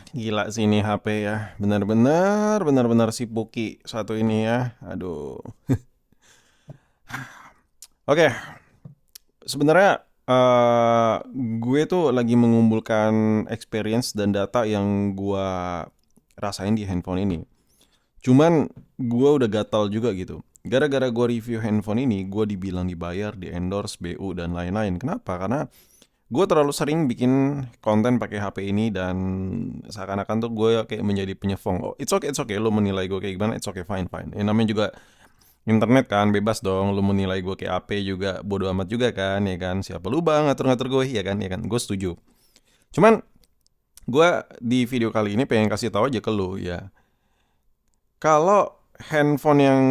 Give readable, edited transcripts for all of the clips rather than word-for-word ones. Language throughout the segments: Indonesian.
Gila sih ini HP ya. Benar-benar si Puki satu ini ya. Aduh. Oke, sebenarnya gue tuh lagi mengumpulkan experience dan data yang gue rasain di handphone ini. Cuman gue udah gatal juga gitu. Gara-gara gue review handphone ini, gue dibilang dibayar, di endorse, BU dan lain-lain. Kenapa? Karena gue terlalu sering bikin konten pakai HP ini dan seakan-akan tuh gue kayak menjadi penyefong. Oh, it's okay, lo menilai gue kayak gimana, it's okay, fine. Ya namanya juga internet kan, bebas dong, lo menilai gue kayak AP juga, bodo amat juga kan, ya kan. Siapa lu bang ngatur-ngatur gue, ya kan, gue setuju. Cuman gue di video kali ini pengen kasih tahu aja ke lo ya. Kalau handphone yang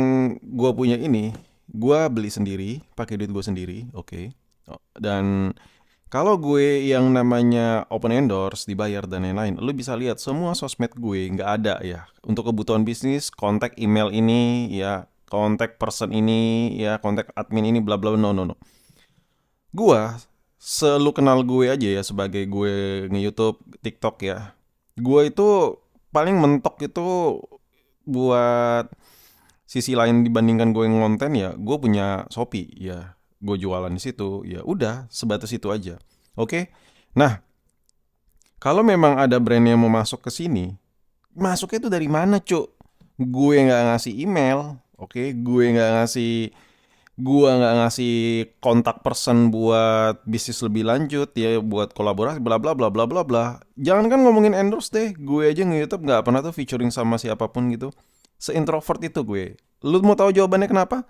gue punya ini, gue beli sendiri, pakai duit gue sendiri, oke. Oh, dan kalau gue yang namanya open endorse, dibayar dan lain-lain, lu bisa lihat semua sosmed gue nggak ada ya. Untuk kebutuhan bisnis, kontak email ini, ya, kontak person ini, ya, kontak admin ini, bla bla, no no no. Gua, selu kenal gue aja ya sebagai gue nge-YouTube, TikTok ya. Gue itu paling mentok itu buat sisi lain dibandingkan gue ngonten ya, gue punya Shopee ya. Gue jualan di situ, ya udah sebatas itu aja. Oke. Nah, kalau memang ada brand yang mau masuk ke sini, masuknya itu dari mana, Cuk? Gue nggak ngasih email, oke? Gue nggak ngasih kontak person buat bisnis lebih lanjut ya, buat kolaborasi, bla bla bla bla bla bla. Jangan kan ngomongin endorse deh, gue aja nge-YouTube nggak pernah tuh featuring sama siapapun gitu. Seintrovert itu gue. Lu mau tahu jawabannya kenapa?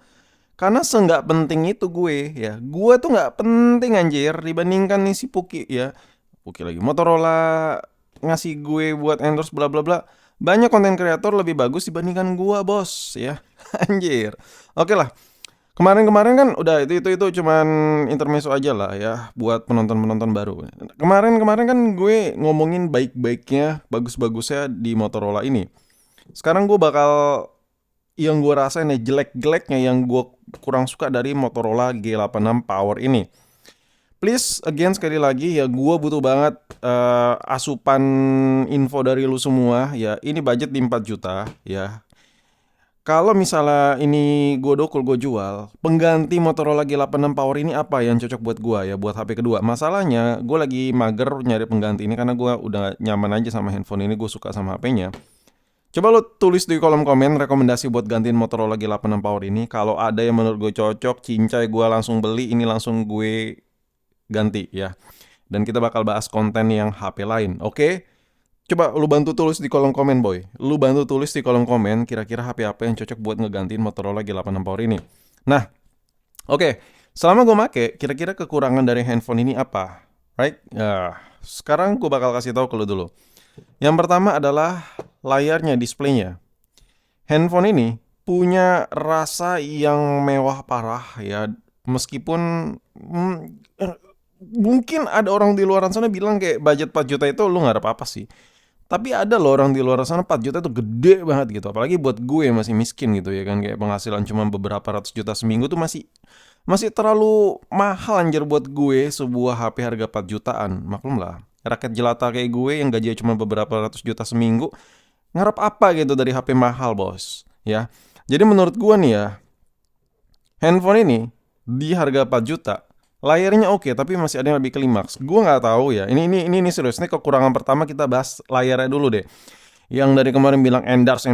Karena seenggak penting itu gue ya. Gue tuh nggak penting anjir dibandingkan nih si Puki ya. Puki lagi Motorola ngasih gue buat endorse bla bla bla. Banyak konten kreator lebih bagus dibandingkan gue bos ya. Anjir. Oke lah. Kemarin-kemarin kan udah itu cuman intermezzo aja lah ya buat penonton-penonton baru. Kemarin-kemarin kan gue ngomongin baik-baiknya, bagus-bagusnya di Motorola ini. Sekarang gue bakal yang gue rasain ya jelek-jeleknya yang gue kurang suka dari Motorola G86 Power ini. Please again sekali lagi ya gue butuh banget asupan info dari lu semua ya. Ini budget di 4 juta ya. Kalau misalnya ini gue dokul gue jual, pengganti Motorola G86 Power ini apa yang cocok buat gue ya buat HP kedua. Masalahnya gue lagi mager nyari pengganti ini karena gue udah nyaman aja sama handphone ini, gue suka sama HP-nya. Coba lo tulis di kolom komen rekomendasi buat gantiin Motorola G86 Power ini. Kalau ada yang menurut gue cocok, cincai gue langsung beli, ini langsung gue ganti ya. Dan kita bakal bahas konten yang HP lain, oke? Coba lu bantu tulis di kolom komen boy. Lu bantu tulis di kolom komen kira-kira HP apa yang cocok buat ngegantiin Motorola G86 Power ini. Nah, oke. Selama gue make, kira-kira kekurangan dari handphone ini apa? Right? Ya, sekarang gue bakal kasih tahu ke lu dulu. Yang pertama adalah layarnya, displaynya. Handphone ini punya rasa yang mewah parah ya. Meskipun mungkin ada orang di luar sana bilang kayak budget 4 juta itu lu nggak ada apa-apa sih. Tapi ada loh orang di luar sana 4 juta itu gede banget gitu. Apalagi buat gue yang masih miskin gitu ya kan. Kayak penghasilan cuma beberapa ratus juta seminggu tuh masih masih terlalu mahal anjir buat gue sebuah HP harga 4 jutaan. Maklum lah. Rakyat jelata kayak gue yang gajinya cuma beberapa ratus juta seminggu. Ngarep apa gitu dari HP mahal bos. Ya. Jadi menurut gue nih ya. Handphone ini di harga 4 juta. Layarnya oke, tapi masih ada yang lebih klimaks. Gue nggak tahu ya. Ini serius. Ini kekurangan pertama kita bahas layarnya dulu deh. Yang dari kemarin bilang endorse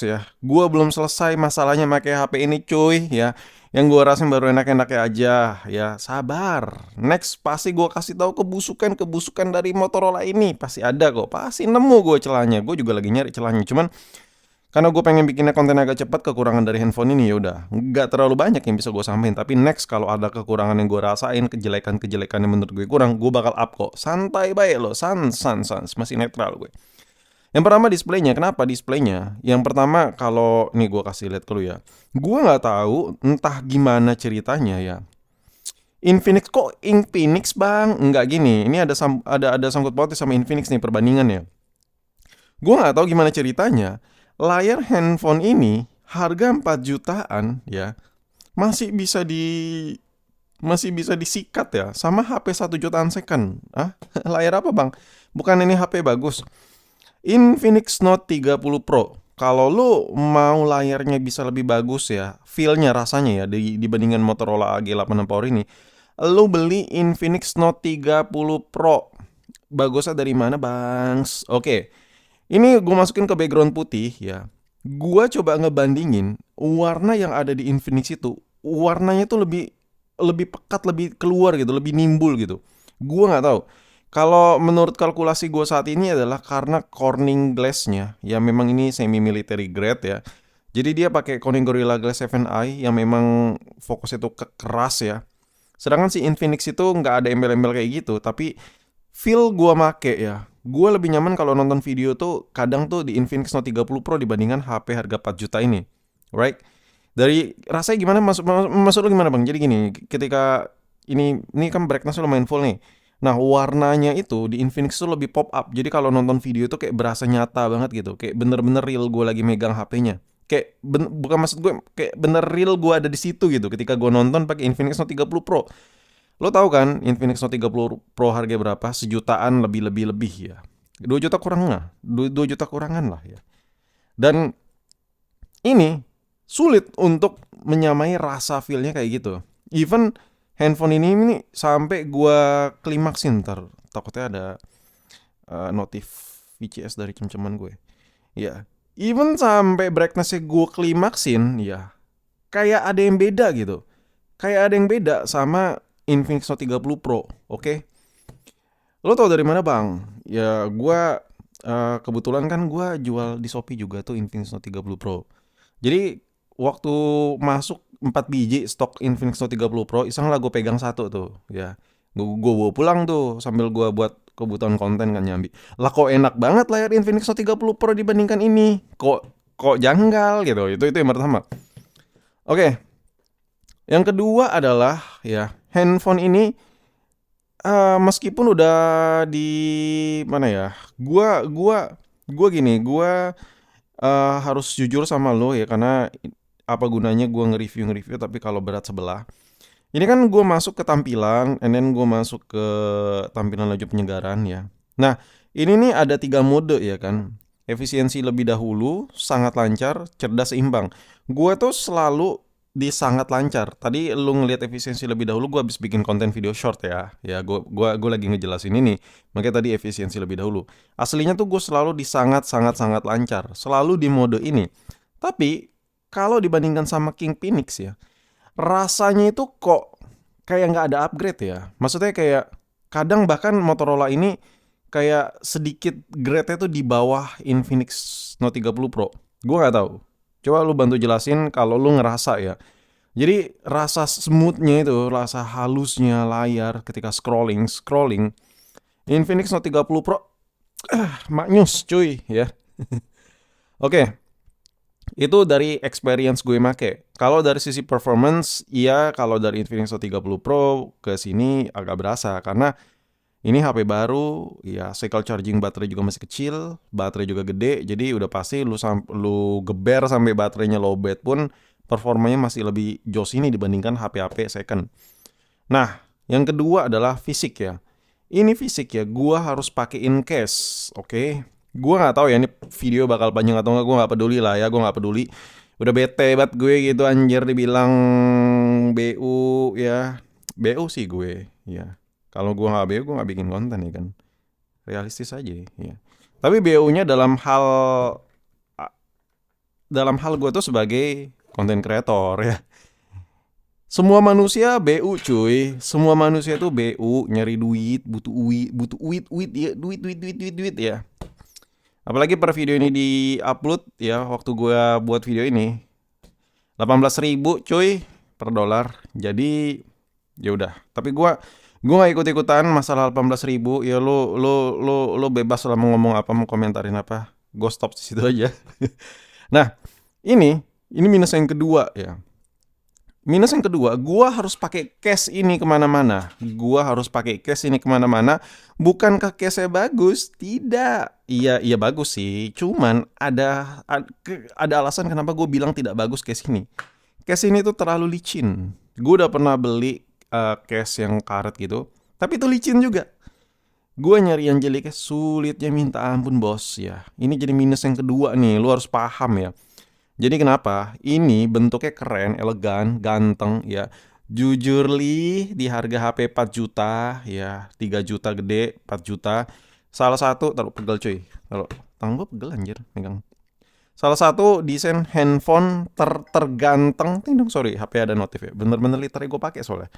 ya. Gue belum selesai masalahnya pakai HP ini cuy ya. Yang gue rasain baru enak-enaknya aja ya. Sabar. Next pasti gue kasih tahu kebusukan dari Motorola ini pasti ada kok. Pasti nemu gue celahnya. Gue juga lagi nyari celahnya. Cuman karena gue pengen bikinnya konten agak cepat, kekurangan dari handphone ini ya udah nggak terlalu banyak yang bisa gue sampaikan. Tapi next kalau ada kekurangan yang gue rasain, kejelekan yang menurut gue kurang, gue bakal up kok. Santai baik lo, sans, masih netral gue. Yang pertama displaynya, kenapa displaynya? Yang pertama kalau nih gue kasih lihat ke lu ya, gue nggak tahu entah gimana ceritanya ya. Infinix bang? Enggak gini, ini ada sangkut pautnya sama Infinix nih perbandingannya. Gue nggak tahu gimana ceritanya. Layar handphone ini harga 4 jutaan ya masih bisa disikat ya sama HP 1 jutaan second. Ah, layar apa bang? Bukan ini HP bagus. Infinix Note 30 Pro. Kalau lu mau layarnya bisa lebih bagus ya, feel-nya rasanya ya dibandingkan Motorola AG86 Power ini, lu beli Infinix Note 30 Pro. Bagusnya dari mana, Bangs? Oke. Ini gue masukin ke background putih ya. Gua coba ngebandingin warna yang ada di Infinix itu, warnanya tuh lebih lebih pekat, lebih keluar gitu, lebih nimbul gitu. Gua nggak tahu. Kalau menurut kalkulasi gue saat ini adalah karena Corning Glass-nya, ya memang ini semi military grade ya. Jadi dia pakai Corning Gorilla Glass 7i yang memang fokusnya tuh ke keras ya. Sedangkan si Infinix itu nggak ada embel-embel kayak gitu, tapi feel gua make ya. Gua lebih nyaman kalau nonton video tuh kadang tuh di Infinix Note 30 Pro dibandingkan HP harga 4 juta ini. Right? Dari rasanya gimana maksud lu gimana, Bang? Jadi gini, ketika ini kan brightness lumayan full nih. Nah, warnanya itu di Infinix tuh lebih pop up. Jadi kalau nonton video tuh kayak berasa nyata banget gitu. Kayak bener-bener real gue lagi megang HP-nya. Kayak bukan maksud gue kayak bener real gue ada di situ gitu ketika gue nonton pakai Infinix Note 30 Pro. Lo tahu kan Infinix Note 30 Pro harga berapa? Sejutaan lebih ya. 2 juta kurang lah. 2 juta kurangan lah ya. Dan ini sulit untuk menyamai rasa feel-nya kayak gitu. Even handphone ini sampai gua klimaksin ntar. Takutnya ada notif VCS dari cem-ceman gue. Ya, even sampai brightness-nya gue klimaksin, ya kayak ada yang beda gitu. Kayak ada yang beda sama Infinix Note 30 Pro, oke? Lo tau dari mana, Bang? Ya, gua kebetulan kan gua jual di Shopee juga tuh Infinix Note 30 Pro. Jadi waktu masuk 4 biji stok Infinix Note 30 Pro, iseng lah gue pegang satu tuh, ya. Gue bawa pulang tuh sambil gue buat kebutuhan konten kan nyambi. Lah kok enak banget layar Infinix Note 30 Pro dibandingkan ini. Kok janggal gitu. Itu yang pertama. Oke. Yang kedua adalah ya, handphone ini meskipun udah di mana ya? Gua gini, harus jujur sama lo ya karena apa gunanya gue nge-review tapi kalau berat sebelah. Ini kan gue masuk ke tampilan, and then gue masuk ke tampilan laju penyegaran ya. Nah, ini nih ada 3 mode ya kan. Efisiensi lebih dahulu, sangat lancar, cerdas seimbang. Gue tuh selalu di sangat lancar. Tadi lu ngelihat efisiensi lebih dahulu, gue habis bikin konten video short ya. Ya, gue lagi ngejelasin ini. Makanya tadi efisiensi lebih dahulu. Aslinya tuh gue selalu di sangat lancar, selalu di mode ini. Tapi kalau dibandingkan sama King Phoenix ya, rasanya itu kok kayak nggak ada upgrade ya. Maksudnya kayak kadang bahkan Motorola ini kayak sedikit grade-nya tuh di bawah Infinix Note 30 Pro. Gue nggak tahu. Coba lu bantu jelasin kalau lu ngerasa ya. Jadi rasa smoothnya itu, rasa halusnya layar ketika scrolling, Infinix Note 30 Pro maknyus cuy ya. Oke. Itu dari experience gue make. Kalau dari sisi performance, iya kalau dari Infinix Note 30 Pro ke sini agak berasa karena ini HP baru, ya cycle charging baterai juga masih kecil, baterai juga gede, jadi udah pasti lu geber sampai baterainya lowbat pun performanya masih lebih jos ini dibandingkan HP-HP second. Nah, yang kedua adalah fisik ya. Ini fisik ya, gua harus pakai in case, oke? Gua nggak tahu ya ini video bakal panjang atau nggak, gua nggak peduli lah ya, gua nggak peduli. Udah bete banget gue gitu anjir dibilang BU ya, BU sih gue, ya. Kalau gue nggak BU, gue nggak bikin konten ya kan, realistis aja ya. Tapi BU-nya dalam hal gue tuh sebagai konten kreator ya. Semua manusia BU cuy, semua manusia tuh BU nyari duit, butuh duit ya, duit ya. Apalagi per video ini di-upload ya, waktu gue buat video ini 18.000 cuy per dolar. Jadi ya udah, tapi gue nggak ikut-ikutan masalah 18.000. Ya lu bebas lah mau ngomong apa, mau komentarin apa. Gue stop di situ aja. Nah, ini minus yang kedua ya. Minus yang kedua, gua harus pakai case ini kemana-mana. Bukankah case-nya bagus? Tidak. Iya bagus sih. Cuman ada alasan kenapa gue bilang tidak bagus case ini. Case ini tuh terlalu licin. Gue udah pernah beli case yang karet gitu, tapi itu licin juga. Gue nyari yang jeleknya sulitnya minta ampun bos ya. Ini jadi minus yang kedua nih, lu harus paham ya. Jadi kenapa? Ini bentuknya keren, elegan, ganteng ya. Jujur li di harga HP 4 juta ya, 3 juta gede, 4 juta. Salah satu, taruh pegel cuy. Taruh, tangan gue pegel anjir megang. Salah satu desain handphone terganteng. Ting sorry, HP ada notif ya. Bener-bener literally gue pakai soalnya.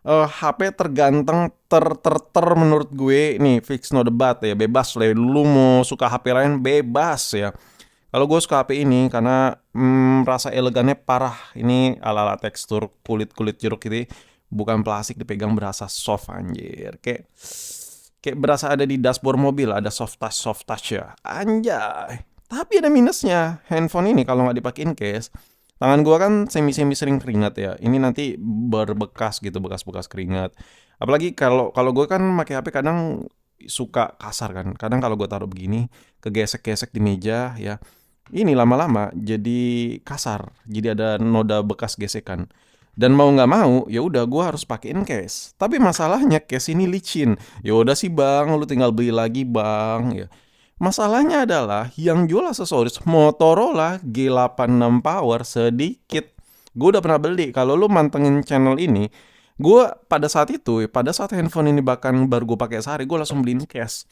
HP terganteng menurut gue nih fix no debat ya, bebas lah. Lu mau suka HP lain bebas ya. Kalau gue suka HP ini karena rasa elegannya parah. Ini ala-ala tekstur kulit-kulit jeruk ini bukan plastik, dipegang berasa soft anjir. Kayak berasa ada di dashboard mobil, ada soft touch ya. Anjay. Tapi ada minusnya. Handphone ini kalau nggak dipakein case, tangan gua kan semi sering keringat ya. Ini nanti berbekas gitu, bekas-bekas keringat. Apalagi kalau kalau gue kan pakai HP kadang suka kasar kan. Kadang kalau gue taruh begini, kegesek-gesek di meja ya. Ini lama-lama jadi kasar. Jadi ada noda bekas gesekan. Dan mau nggak mau, ya udah gue harus pakein case. Tapi masalahnya case ini licin. Ya udah sih bang, lu tinggal beli lagi bang. Ya. Masalahnya adalah yang jual aksesoris Motorola G86 Power sedikit. Gue udah pernah beli. Kalau lu mantengin channel ini, gue pada saat itu, pada saat handphone ini bahkan baru gue pakai sehari, gue langsung beliin case.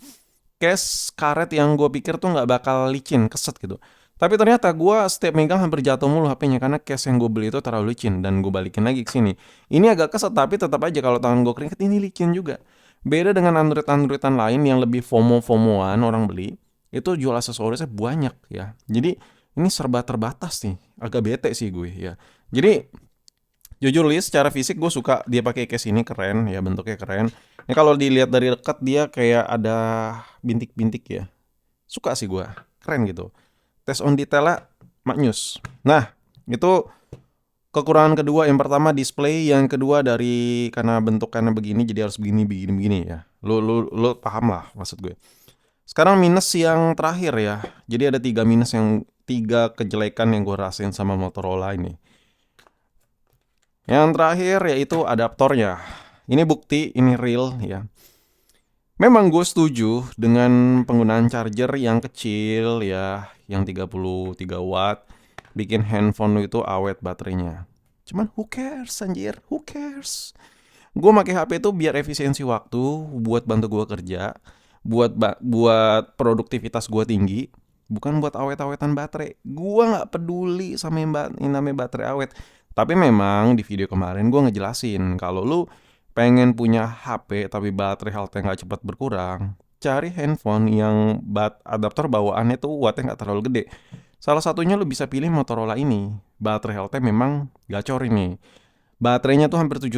Case karet yang gue pikir tuh nggak bakal licin, keset gitu. Tapi ternyata gue setiap megang hampir jatuh mulu HP-nya karena case yang gue beli itu terlalu licin dan gue balikin lagi ke sini. Ini agak keset tapi tetap aja kalau tangan gue keringet ini licin juga. Beda dengan Android-Androidan lain yang lebih FOMO-FOMOan orang beli, itu jual aksesorisnya banyak ya. Jadi ini serba terbatas nih, agak bete sih gue ya. Jadi jujur li secara fisik gue suka dia pakai case ini keren ya, bentuknya keren. Ini kalau dilihat dari dekat dia kayak ada bintik-bintik ya. Suka sih gue, keren gitu. Test on detailnya maknyus. Nah, itu kekurangan kedua. Yang pertama display, yang kedua dari karena bentukannya begini jadi harus begini ya. Lu paham lah maksud gue. Sekarang minus yang terakhir ya. Jadi ada tiga kejelekan yang gue rasain sama Motorola ini. Yang terakhir yaitu adaptornya. Ini bukti, ini real ya. Memang gue setuju dengan penggunaan charger yang kecil ya, yang 33 watt, bikin handphone lu itu awet baterainya. Cuman who cares anjir, who cares? Gue pakai HP itu biar efisiensi waktu, buat bantu gue kerja, buat produktivitas gue tinggi, bukan buat awet-awetan baterai. Gue nggak peduli sama yang namanya baterai awet. Tapi memang di video kemarin gue ngejelasin kalau lu pengen punya HP tapi baterai health-nya nggak cepat berkurang, cari handphone yang adaptor bawaannya tuh wattnya nggak terlalu gede. Salah satunya lu bisa pilih Motorola ini. Baterai health-nya memang gacor ini. Baterainya tuh hampir 7.000,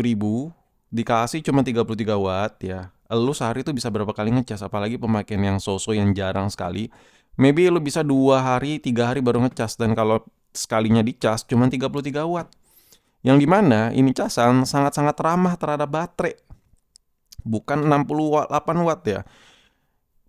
dikasih cuma 33 watt ya. Lu sehari tuh bisa berapa kali ngecas, apalagi pemakaian yang so-so yang jarang sekali. Maybe lu bisa 2 hari, 3 hari baru ngecas, dan kalau sekalinya dicas cuma 33 watt. Yang dimana ini casan sangat-sangat ramah terhadap baterai. Bukan 68 watt ya.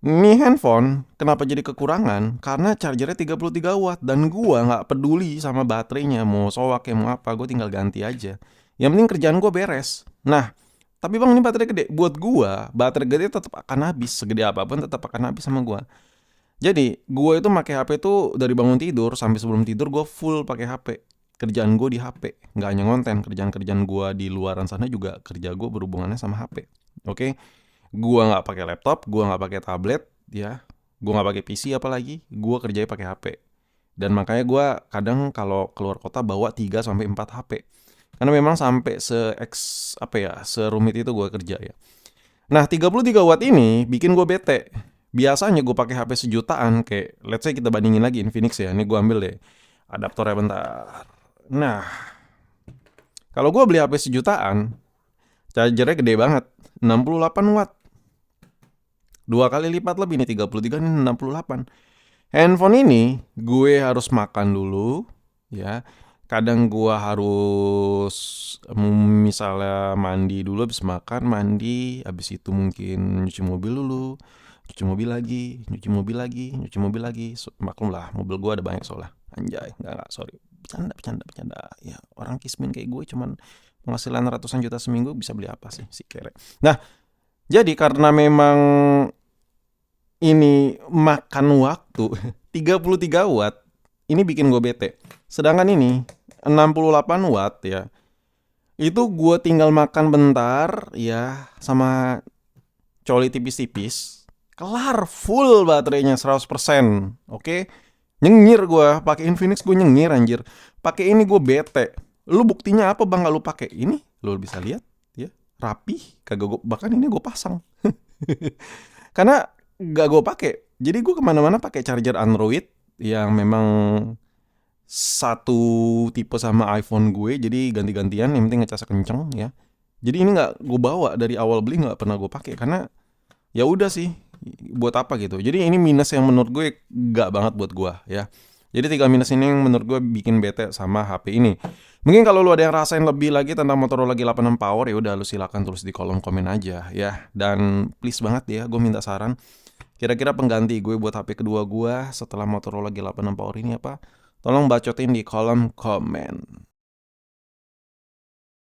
Ini handphone kenapa jadi kekurangan? Karena chargernya 33 watt. Dan gua gak peduli sama baterainya. Mau soak ya mau apa, gue tinggal ganti aja. Yang penting kerjaan gue beres. Nah, tapi bang ini baterai gede. Buat gua, baterai gede tetap akan habis. Segede apapun tetap akan habis sama gua. Jadi, gua itu pakai HP tuh dari bangun tidur sampai sebelum tidur gue full pakai HP. Kerjaan gue di HP, nggak hanya konten, kerjaan gue di luaran sana juga kerja gue berhubungannya sama HP. Oke, gue nggak pakai laptop, gue nggak pakai tablet, ya, gue nggak pakai PC apalagi, gue kerjanya pakai HP. Dan makanya gue kadang kalau keluar kota bawa 3 sampai 4 HP. Karena memang sampai serumit itu gue kerja ya. Nah, 33 watt ini bikin gue bete. Biasanya gue pakai HP sejutaan, kayak let's say kita bandingin lagi Infinix ya. Ini gue ambil deh adaptornya bentar. Nah, kalau gue beli HP sejutaan, chargernya gede banget, 68 watt. 2 kali lipat lebih nih, 33 ini 68. Handphone ini gue harus makan dulu, ya. Kadang gue harus misalnya mandi dulu, habis makan, mandi, habis itu mungkin nyuci mobil dulu, nyuci mobil lagi, nyuci mobil lagi, nyuci mobil lagi. Maklum lah, mobil gue ada banyak soalnya. Anjay, enggak, sorry. Bercanda. Ya, orang kismin kayak gue cuman penghasilan ratusan juta seminggu bisa beli apa sih si kere. Nah, Jadi karena memang ini makan waktu 33 watt, ini bikin gue bete. Sedangkan ini 68 watt ya, itu gue tinggal makan bentar ya sama coli tipis-tipis, kelar full baterainya 100%. Oke. Nyengir gue pakai Infinix, gue nyengir anjir. Pakai ini gue bete. Lu buktinya apa bang? Gak lu pakai ini? Lu bisa lihat ya, rapi. Kagak gue, bahkan ini gue pasang. Karena gak gue pakai. Jadi gue kemana-mana pakai charger Android yang memang satu tipe sama iPhone gue, jadi ganti-gantian. Yang penting ngecas kenceng ya. Jadi ini nggak gue bawa dari awal beli, nggak pernah gue pakai karena ya udah sih, buat apa gitu. Jadi ini minus yang menurut gue gak banget buat gue ya. Jadi 3 minus ini yang menurut gue bikin bete sama HP ini. Mungkin kalau lu ada yang rasain lebih lagi tentang Motorola G86 Power, ya udah lu silakan tulis di kolom komen aja ya. Dan please banget ya, gue minta saran. Kira-kira pengganti gue buat HP kedua gue setelah Motorola G86 Power ini apa? Tolong bacotin di kolom komen.